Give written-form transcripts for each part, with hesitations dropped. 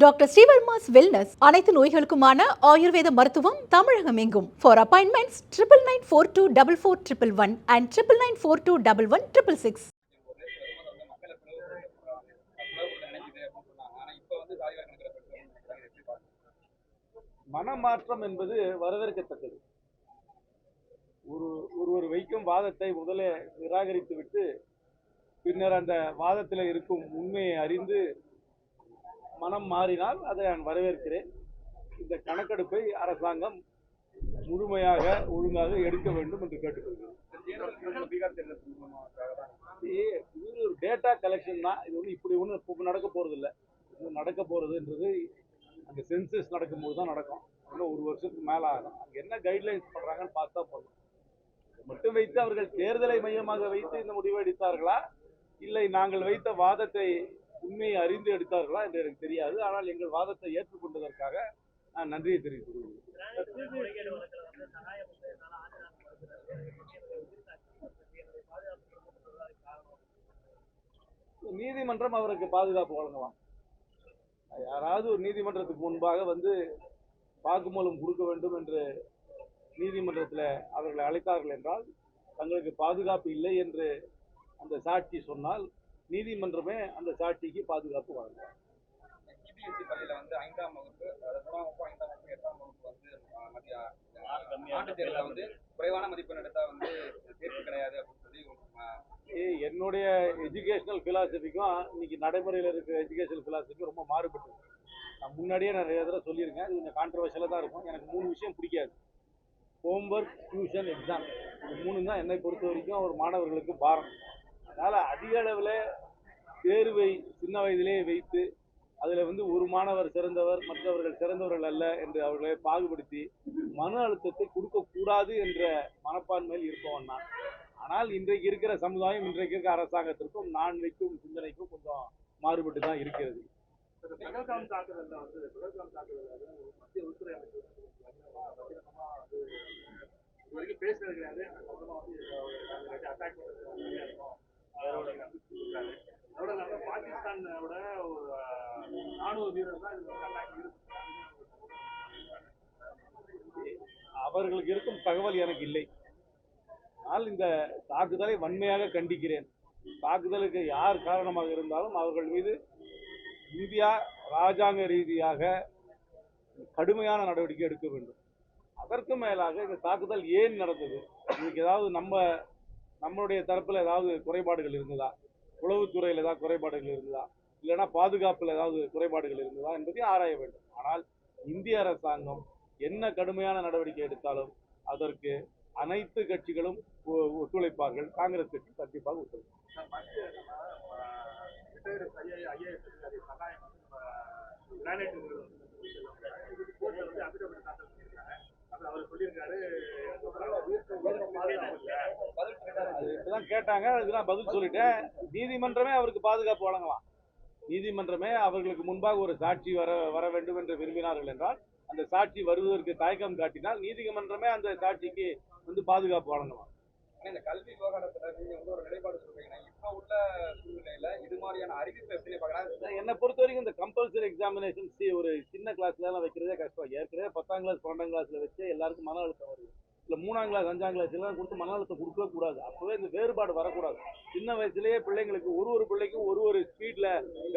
Doctor Srivarma's wellness அனைத்து நோய்களுக்குமான ஆயுர்வேத மருத்துவம் தமிழகம் எங்கும். For appointments 99944411 and 9994211166. மனமாற்றம் என்பது வரவேற்கத்தக்கது. ஒருவர் வைக்கும் வாதத்தை முதலே நிராகரித்து விட்டு பின்னர் அந்த வாதத்தில் இருக்கும் உண்மையை அறிந்து மனம் மாறினால் அதை நான் வரவேற்கிறேன். இந்த கணக்கெடுப்பை அரசாங்கம் முழுமையாக ஒழுங்காக எடுக்க வேண்டும் என்று கேட்டுக்கொள்கிறேன். இது ஒரு டேட்டா கலெக்ஷன் தான். இது ஒன்று இப்படி ஒன்று நடக்க போறது இல்லை. நடக்க போறதுன்றது அந்த சென்சஸ் நடக்கும்போது தான் நடக்கும். இன்னும் ஒரு வருஷத்துக்கு மேலே ஆகும். அங்கே என்ன கைட்லைன்ஸ் பண்றாங்கன்னு பார்த்தா போதும். மட்டும் வைத்து அவர்கள் தேர்தலை மையமாக வைத்து இந்த முடிவை எடுத்தார்களா, இல்லை நாங்கள் வைத்த வாதத்தை உண்மையை அறிந்து எடுத்தார்களா என்று எனக்கு தெரியாது. ஆனால் எங்கள் வாதத்தை ஏற்றுக்கொண்டதற்காக நான் நன்றியை தெரிவித்துக் கொள்கிறேன். நீதிமன்றம் அவருக்கு பாதுகாப்பு வழங்கலாம். யாராவது ஒரு நீதிமன்றத்துக்கு முன்பாக வந்து வாக்குமூலம் கொடுக்க வேண்டும் என்று நீதிமன்றத்தில் அவர்களை அழைத்தார்கள் என்றால், தங்களுக்கு பாதுகாப்பு இல்லை என்று அந்த சாட்சி சொன்னால் நீதிமன்றமே அந்த சாட்சிக்கு பாதுகாப்பு வழங்கும். சிபிஎஸ்சி பள்ளியில வந்து 5ஆம் வகுப்பு, 3ஆம் வகுப்பு, 5ஆம் வகுப்பு, 8ஆம் வகுப்பு வந்து ஆண்டு தேர்வுல வந்து குறைவான மதிப்பெண் எடுத்தா வந்து தேர்வு கிடையாது அப்படின்னு சொல்லி என்னுடைய எஜுகேஷனல் பிலாசபிக்கும் இன்னைக்கு நடைமுறையில் இருக்கிற எஜுகேஷனல் பிலாசபிக்கும் ரொம்ப மாறுபட்டு. நான் முன்னாடியே நிறைய தடவை சொல்லியிருக்கேன். இது கொஞ்சம் கான்ட்ரவர்ஷியலாக தான் இருக்கும். எனக்கு 3 விஷயம் பிடிக்காது. ஹோம்ஒர்க், டியூஷன், எக்ஸாம், இது 3 தான் என்னை பொறுத்த வரைக்கும் ஒரு மாணவர்களுக்கு பாரம். அதனால் அதிக அளவில் தேர்வை சின்ன வயதிலே வைத்து அதில் வந்து ஒரு மாணவர் சிறந்தவர், மற்றவர்கள் சிறந்தவர்கள் அல்ல என்று அவர்களை பாகுபடுத்தி மன அழுத்தத்தை கொடுக்கக்கூடாது என்ற மனப்பான்மையில் இருப்பவன் நான். ஆனால் இன்றைக்கு இருக்கிற சமுதாயம், இன்றைக்கு இருக்கிற அரசாங்கத்திற்கும் நான் வைக்கும் சிந்தனைக்கும் கொஞ்சம் மாறுபட்டு தான் இருக்கிறது. மத்திய உள்துறை அமைச்சர் பேசுறது கிடையாது. பாகிஸ்தானோட ஒரு ராணுவ வீரர் தான் அவர்களுக்கு இருக்கும் தகவல் எனக்கு இல்லை. ஆனால் இந்த தாக்குதலை வன்மையாக கண்டிக்கிறேன். தாக்குதலுக்கு யார் காரணமாக இருந்தாலும் அவர்கள் மீது இந்தியா ராஜாங்க ரீதியாக கடுமையான நடவடிக்கை எடுக்க வேண்டும். அதற்கு மேலாக இந்த தாக்குதல் ஏன் நடந்தது, இதுக்கு ஏதாவது நம்மளுடைய தரப்பில் ஏதாவது குறைபாடுகள் இருந்ததா, உளவுத்துறையில் ஏதாவது குறைபாடுகள் இருந்ததா, இல்லைன்னா பாதுகாப்பில் ஏதாவது குறைபாடுகள் இருந்ததா என்பதையும் ஆராய வேண்டும். ஆனால் இந்திய அரசாங்கம் என்ன கடுமையான நடவடிக்கை எடுத்தாலும் அதற்கு அனைத்து கட்சிகளும் ஒத்துழைப்பார்கள். காங்கிரஸ் கட்சி கண்டிப்பாக ஒத்துழைப்பார்கள். கேட்டாங்க, அதுக்கு நான் பதில் சொல்லிட்டேன். நீதிமன்றமே அவருக்கு பாதுகாப்பு வழங்கலாம். நீதிமன்றமே அவர்களுக்கு முன்பாக ஒரு சாட்சி வர வேண்டும் என்று விரும்பினார்கள் என்றால், அந்த சாட்சி வருவதற்கு தயக்கம் காட்டினால் நீதிமன்றமே அந்த சாட்சிக்கு வந்து பாதுகாப்பு வழங்கலாம். இந்த கல்வி விவகாரத்துல நீங்க வந்து ஒரு நிலைப்பாடு சொல்றீங்கன்னா, இப்ப உள்ள சூழ்நிலையில இது மாதிரியான அறிவிப்பு எப்படி பார்க்கலாம்? என்னை பொறுத்த வரைக்கும் இந்த கம்பல்சரி எக்ஸாமினேஷன் ஒரு சின்ன கிளாஸ்ல எல்லாம் வைக்கிறதே கஷ்டம். ஏற்கனவே 10ஆம் கிளாஸ் 12ஆம் கிளாஸ்ல வச்சு எல்லாருக்கும் மன அழுத்தம் வருது. இல்லை 3ஆம் கிளாஸ் 5ஆம் கிளாஸ் எல்லாம் கொடுத்து மன அழுத்தம் கொடுக்கவே கூடாது. அப்பவே இந்த வேறுபாடு வரக்கூடாது. சின்ன வயசுலேயே பிள்ளைங்களுக்கு ஒரு பிள்ளைக்கும் ஒரு ஸ்பீட்ல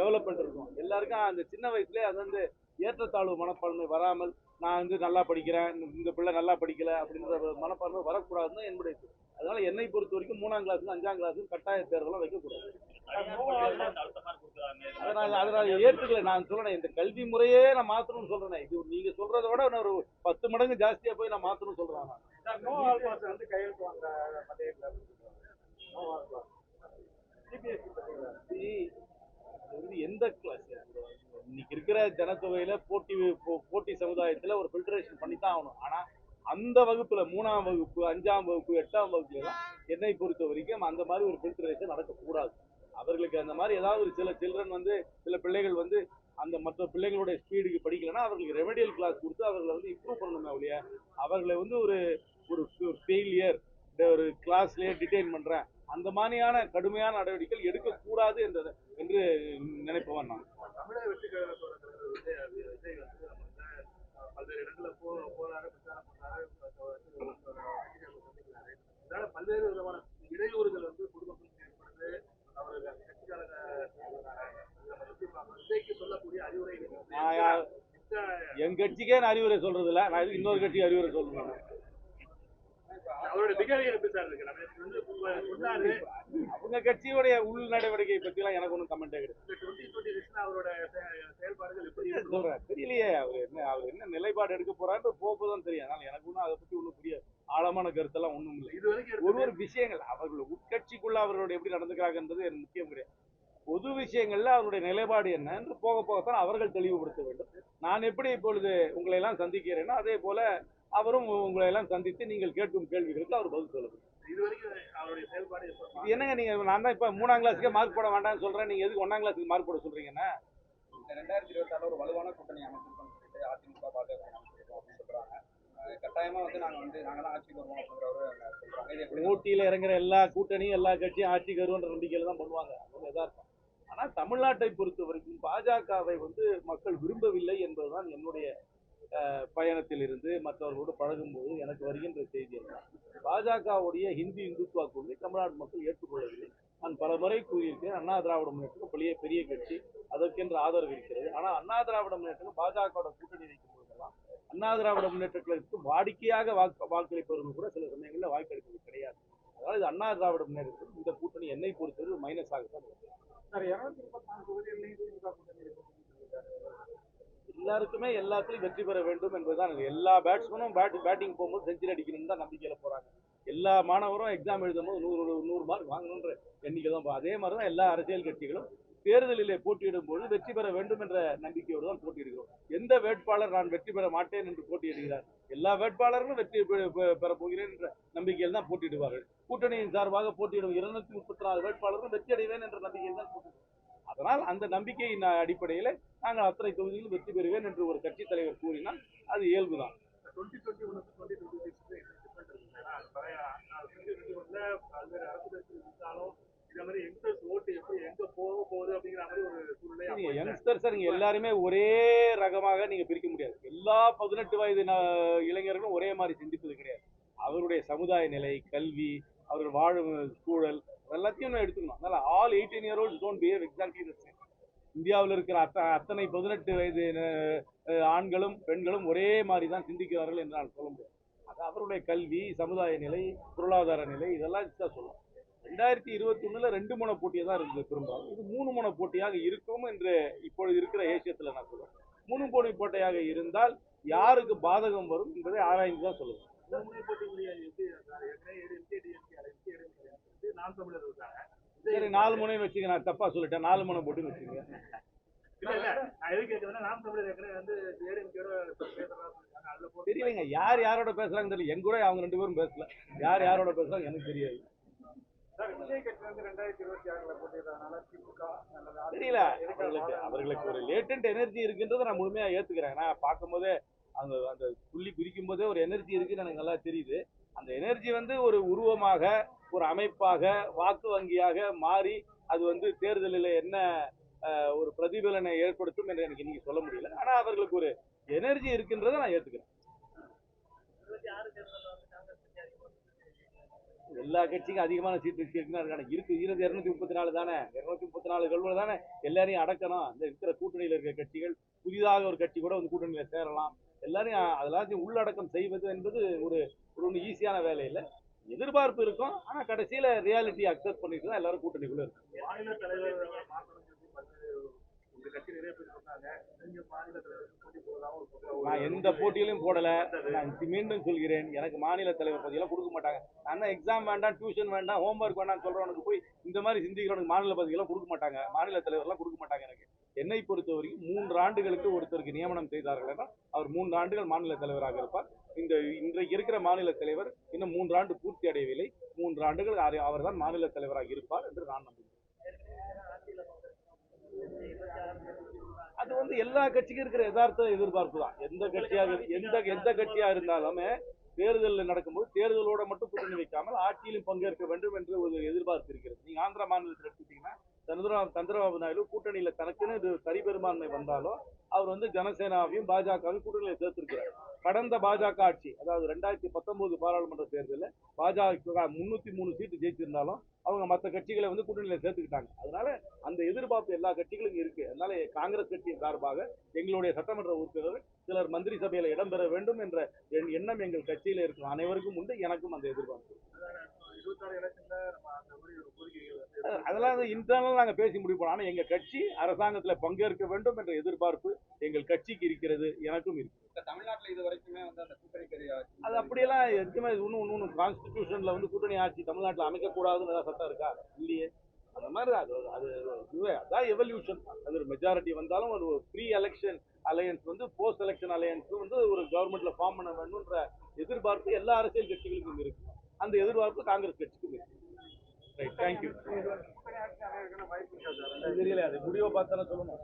டெவலப்மெண்ட் இருக்கும். எல்லாருக்கும் அந்த சின்ன வயசுலேயே அது வந்து ஏற்றத்தாழ்வு மனப்பான்மை வராமல், நான் வந்து நல்லா படிக்கிறேன், இந்த பிள்ளை நல்லா படிக்கல அப்படின்ற மனப்பான்மை வரக்கூடாதுன்னு என்னுடைய. அதனால என்னை பொறுத்த வரைக்கும் 3ஆம் கிளாஸ் 5ஆம் கிளாஸ் கட்டாய தேர்தலாம் வைக்கக்கூடாது. அதனால ஏற்றுக்கல. நான் சொல்றேன், இந்த கல்வி முறையே நான் மாத்தணும்னு சொல்றேன். இது நீங்க சொல்றதை விட ஒரு 10 மடங்கு ஜாஸ்தியா போய் நான் மாத்தணும்னு சொல்றேன். எந்த கிளாஸ் இன்னைக்கு இருக்கிற ஜனத்தொகையில போட்டி சமுதாயத்துல ஒரு ஃபில்டரேஷன் பண்ணித்தான் ஆகணும். ஆனா அந்த வகுப்புல 3ஆம் வகுப்பு, 5ஆம் வகுப்பு, 8ஆம் வகுப்புல தான் என்னை பொறுத்த வரைக்கும் அந்த மாதிரி ஒரு ஃபில்டரேஷன் நடக்கக்கூடாது. அவர்களுக்கு அந்த மாதிரி ஏதாவது ஒரு சில சில்ட்ரன் வந்து, சில பிள்ளைகள் வந்து அந்த மற்ற பிள்ளைங்களுடைய ஸ்பீடுக்கு படிக்கலைன்னா அவர்களுக்கு ரெமெடியல் கிளாஸ் கொடுத்து அவர்களை வந்து இம்ப்ரூவ் பண்ணணுமே ஒழிய அவர்களை வந்து ஒரு ஃபெயிலியர் ஒரு கிளாஸ்லயே டிடைன் பண்றேன் அந்த மாதிரியான கடுமையான நடவடிக்கைகள் எடுக்கக்கூடாது என்று நினைப்பவன் நான். தமிழக வெற்றி கழகத்தோட என் கட்சிக்கே நான் அறிவுரை சொல்றது இல்ல, நான் இன்னொரு கட்சிக்கு அறிவுரை சொல்லணும். அவரோட பிஹேவியர் எப்படி சார் இருக்கு? நம்ம வந்து சொன்னாரு அவங்க கட்சியோடைய உள் நடவடிக்கை பத்தி எல்லாம் எனக்கு ஒன்றும் கமெண்டே கிடையாது. 2020 அவரோட செயல்பாடுகள் எப்படி இருக்கு? சொல்றேன் தெரியலையே அவர் என்ன நிலைப்பாடு எடுக்க போறாரு போகுதான் தெரியும். அதனால எனக்கு ஒன்றும் அதை பத்தி ஒன்றும் புரியாது. ஆழமான கருத்தெல்லாம் ஒண்ணும் இல்லை. இது வரைக்கும் ஒரு விஷயங்கள் அவர்கள் உட்கட்சிக்குள்ள அவர்களோட எப்படி நடந்துக்கிறாங்கன்றது எனக்கு முக்கியம் கிடையாது. பொது விஷயங்கள்ல அவருடைய நிலைப்பாடு என்ன என்று போக போகத்தான் அவர்கள் தெளிவுபடுத்த வேண்டும். நான் எப்படி இப்பொழுது உங்களை எல்லாம் சந்திக்கிறேனோ அதே போல அவரும் உங்களை எல்லாம் சந்தித்து நீங்கள் கேட்கும் கேள்விகளுக்கு அவர் பதில் சொல்லுங்க. இது வரைக்கும் அவருடைய செயல்பாடு இது என்னங்க நீங்க, நான் தான் இப்ப 3ஆம் கிளாஸுக்கே மார்க் போட வேண்டாம்னு சொல்றேன், நீங்க எதுக்கு 1ஆம் கிளாஸுக்கு மார்க் போட சொல்றீங்கன்னா? 2026 ஒரு வலுவான கூட்டணி அமைச்சிருக்கோம்னு சொல்லிட்டு அதிமுக பாஜக அமைச்சிருக்கோம் அப்படின்னு சொல்றாங்க. கட்டாயமா வந்து நாங்க தான் ஆட்சிக்கு வருவோம் அப்படிங்கிறவரு சொல்றாங்க. இது எப்படி போட்டியில இறங்குற எல்லா கூட்டணியும் எல்லா கட்சியும் ஆட்சிக்கு வருவன்ற நம்பிக்கையில தான் பண்ணுவாங்க. அது யதார்த்தம். ஆனா தமிழ்நாட்டை பொறுத்த வரைக்கும் பாஜகவை மக்கள் விரும்பவில்லை என்பதுதான் என்னுடைய பயணத்தில் இருந்து மற்றவர்களோடு பழகும்போது எனக்கு வருகின்ற செய்தி என்ன, பாஜகவுடைய ஹிந்தி இந்துத்துவா கொள்கை தமிழ்நாடு மக்கள் ஏற்றுக்கொள்ளவில்லை. நான் பல முறை கூறியிருக்கேன், அண்ணா திராவிட முன்னேற்றம் பெரிய கட்சி, அதற்கென்று ஆதரவு இருக்கிறது. ஆனால் அண்ணா திராவிட முன்னேற்றம் பாஜகவோட கூட்டணி வைக்கும் போதெல்லாம் அண்ணா திராவிட முன்னேற்றங்களுக்கு வாடிக்கையாக வாக்களிப்பவர்கள் கூட சில சமயங்களில் வாக்களிப்பது கிடையாது. அதனால இது அண்ணா திராவிட முன்னேற்றம் இந்த கூட்டணி என்னை பொறுத்தது மைனஸாகத்தான் இருக்கும். எல்லாருக்குமே எல்லாத்துலயும் வெற்றி பெற வேண்டும் என்பதுதான். எல்லா பேட்ஸ்மேனும் பேட்டிங் போகும்போது செஞ்சுரி அடிக்கணும்னு தான் நம்பிக்கையில போறாங்க. எல்லா மாணவரும் எக்ஸாம் எழுதும் போது 100 மார்க் வாங்கணுன்ற எண்ணிக்கை தான். அதே மாதிரிதான் எல்லா அரசியல் கட்சிகளும் தேர்தலிலே போட்டியிடும் போது வெற்றி பெற வேண்டும் என்ற நம்பிக்கையோடு தான் போட்டியிடுகிறோம். எந்த வேட்பாளர் நான் வெற்றி பெற மாட்டேன் என்று போட்டியிடுகிறார்? எல்லா வேட்பாளர்களும் வெற்றி பெற போகிறேன் என்ற நம்பிக்கையில் தான் போட்டியிடுவார்கள். கூட்டணியின் சார்பாக போட்டியிடும் 234 வேட்பாளர்களும் வெற்றி அடைவேன் என்ற நம்பிக்கையில் தான் போட்டியிடுவார்கள். அதனால் அந்த நம்பிக்கையின் அடிப்படையில் நாங்கள் அத்தனை தொகுதியில் வெற்றி பெறுவேன் என்று ஒரு கட்சி தலைவர் கூறினால் அது இயல்புதான். 2021 2026 பல்வேறு அரசு இருந்தாலும் இந்த மாதிரி யங்ஸ்டர்ஸ் ஓட்டு எப்படி எங்க போக போகுது அப்படிங்கிற மாதிரி ஒரு சூழ்நிலை. யங்ஸ்டர்ஸ் நீங்க எல்லாருமே ஒரே ரகமாக நீங்க பிரிக்க முடியாது. எல்லா 18 வயது இளைஞர்களும் ஒரே மாதிரி சிந்திப்பது கிடையாது. அவருடைய சமுதாய நிலை, கல்வி, அவர்கள் வாழும் சூழல் எல்லாத்தையும் நான் எடுத்துக்கணும். அதனால all 18 year olds don't behave exactly the same. இந்தியாவில் இருக்கிற அத்தனை 18 வயது ஆண்களும் பெண்களும் ஒரே மாதிரி தான் சிந்திக்கிறார்கள் என்று நான் சொல்ல முடியாது. அது அவருடைய கல்வி, சமுதாய நிலை, பொருளாதார நிலை இதெல்லாம் தான் சொல்லலாம். 2021 2 முனை போட்டியாக தான் இருந்தது பெரும்பாலும். இது 3 முனை போட்டியாக இருக்கும் என்று இப்பொழுது இருக்கிற ஏசியத்தில் நான் சொல்லுவேன். 3 முனை போட்டியாக இருந்தால் யாருக்கு பாதகம் வரும் என்பதை ஆராய்ந்து தான் சொல்லுவேன். சரி 4 முனை வச்சுக்க, நான் தப்பா சொல்லிட்டேன், 4 முனை போட்டுன்னு வச்சுங்க. தெரியலைங்க யார் யாரோட பேசுறாங்க தெரியல. என் கூட அவங்க 2 பேரும் பேசல. யார் யாரோட பேசுறாங்க எனக்கு தெரியாது. தெரியல, அவர்களுக்கு ஒரு லேட்டன்ட் எனர்ஜி இருக்குன்றதை நான் முழுமையா ஏத்துக்கிறேன். நான் பார்க்கும்போதே அந்த அந்த புள்ளி குறிக்கும் போதே ஒரு எனர்ஜி இருக்குன்னு எனக்கு நல்லா தெரியுது. அந்த எனர்ஜி ஒரு உருவமாக, ஒரு அமைப்பாக, வாக்கு வங்கியாக மாறி அது தேர்தலில் என்ன ஒரு பிரதிபலனை ஏற்படுத்தும் என்று எனக்கு இன்னைக்கு சொல்ல முடியல. ஆனா அவர்களுக்கு ஒரு எனர்ஜி இருக்குன்றதை நான் ஏத்துக்கிறேன். எல்லா கட்சிக்கும் அதிகமான சீட்டு இருக்கு. 234 தானே, 234 தானே எல்லாரையும் அடக்கணும். அந்த இருக்கிற கூட்டணியில் இருக்கிற கட்சிகள் புதிதாக ஒரு கட்சி கூட கூட்டணியில சேரலாம். எல்லாரையும் அதெல்லாத்தையும் உள்ளடக்கம் செய்வது என்பது ஒரு ஈஸியான வேலை இல்லை. எதிர்பார்ப்பு இருக்கும். ஆனா கடைசியில ரியாலிட்டி அக்செப்ட் பண்ணிட்டு தான் எல்லாரும் கூட்டணிக்குள்ள இருக்கு. மாநில தலைவர் கட்சி நிறைய பேர் சொன்னாங்க. நான் எந்த போட்டியிலும் போடல. நான் மீண்டும் சொல்கிறேன், எனக்கு மாநில தலைவர் பதவியெல்லாம் கொடுக்க மாட்டாங்க. நான் தான் எக்ஸாம் வேண்டாம், டியூஷன் வேண்டாம், ஹோம்ஒர்க் வேண்டாம் சொல்றவனுக்கு போய் இந்த மாதிரி சிந்திக்கிறவனுக்கு மாநில பதவியெல்லாம் கொடுக்க மாட்டாங்க. மாநில தலைவர்லாம் கொடுக்க மாட்டாங்க. எனக்கு என்னை பொறுத்த வரைக்கும் 3 ஆண்டுகளுக்கு ஒருத்தருக்கு நியமனம் செய்தார்கள் என்றால் அவர் 3 ஆண்டுகள் மாநில தலைவராக இருப்பார். இன்றைக்கு இருக்கிற மாநில தலைவர் இன்னும் 3 ஆண்டு பூர்த்தி அடையவில்லை. 3 ஆண்டுகள் அவர் தான் மாநில தலைவராக இருப்பார் என்று நான் நம்புகிறேன். அது எல்லா கட்சிக்கும் இருக்கிற யதார்த்த எதிர்பார்ப்பு தான். எந்த கட்சியா இருந்தாலுமே தேர்தல் நடக்கும்போது தேர்தலோட மட்டும் கூட்டணி வைக்காமல் ஆட்சியிலும் பங்கேற்க வேண்டும் என்று ஒரு எதிர்பார்ப்பு இருக்கிறது. நீங்க ஆந்திரா மாநிலத்தில் எடுத்துட்டீங்கன்னா சந்திரபாபு நாயுடு கூட்டணியில தனக்குன்னு தனி பெரும்பான்மை வந்தாலும் அவர் ஜனசேனாவையும் பாஜகவையும் கூட்டணியில சேர்த்திருக்கிறார். கடந்த பாஜக ஆட்சி, அதாவது 2019 பாராளுமன்ற தேர்தலில் பாஜக 303 சீட்டு ஜெயிச்சிருந்தாலும் அவங்க மற்ற கட்சிகளை வந்து கூட்டணியில சேர்த்துக்கிட்டாங்க. அதனால அந்த எதிர்பார்ப்பு எல்லா கட்சிகளுக்கும் இருக்கு. அதனால காங்கிரஸ் கட்சியின் சார்பாக எங்களுடைய சட்டமன்ற உறுப்பினர்கள் சிலர் மந்திரி சபையில இடம்பெற வேண்டும் என்ற எண்ணம் எங்கள் கட்சியில இருக்கும் அனைவருக்கும் உண்டு. எனக்கும் அந்த எதிர்பார்ப்பு. 26 எலெக்ஷன்ல நம்ம அந்த மாதிரி ஒரு கோரிக்கைகள் அதெல்லாம் இன்டர்னல் நாங்க பேசி முடிவு பண்ணோம். ஆனா எங்க கட்சி அரசாங்கத்துல பங்கேற்க வேண்டும் என்ற எதிர்பார்ப்பு எங்கள் கட்சிக்கு இருக்கிறது, எனக்கும் இருக்கு. தமிழ்நாட்டுல இது வரைக்குமே வந்து அந்த கூட்டணி அது அப்படியெல்லாம் எதுவுமே இன்னும் கான்ஸ்டிடியூஷன்ல வந்து கூட்டணி ஆட்சி தமிழ்நாட்டில் அமைக்கக்கூடாதுன்னு ஏதாவது சட்டம் இருக்கா? இல்லையே. அந்த மாதிரி அதான் எவல்யூஷன். அது ஒரு மெஜாரிட்டி வந்தாலும் ஒரு ப்ரீ எலெக்ஷன் அலையன்ஸ் வந்து போஸ்ட் எலெக்ஷன் அலையன்ஸ் வந்து ஒரு கவர்மெண்ட்ல ஃபார்ம் பண்ண வேணும்ன்ற எதிர்பார்ப்பு எல்லா அரசியல் கட்சிகளுக்கும் இருக்கு. அந்த எதிர்பார்ப்பு காங்கிரஸ் கட்சிக்கும் இருக்கு. Right, thank you. வாய்ப்பு இருக்கா சார்? தெரியல, அது முடிவை பார்த்தாலும் சொல்லணும்.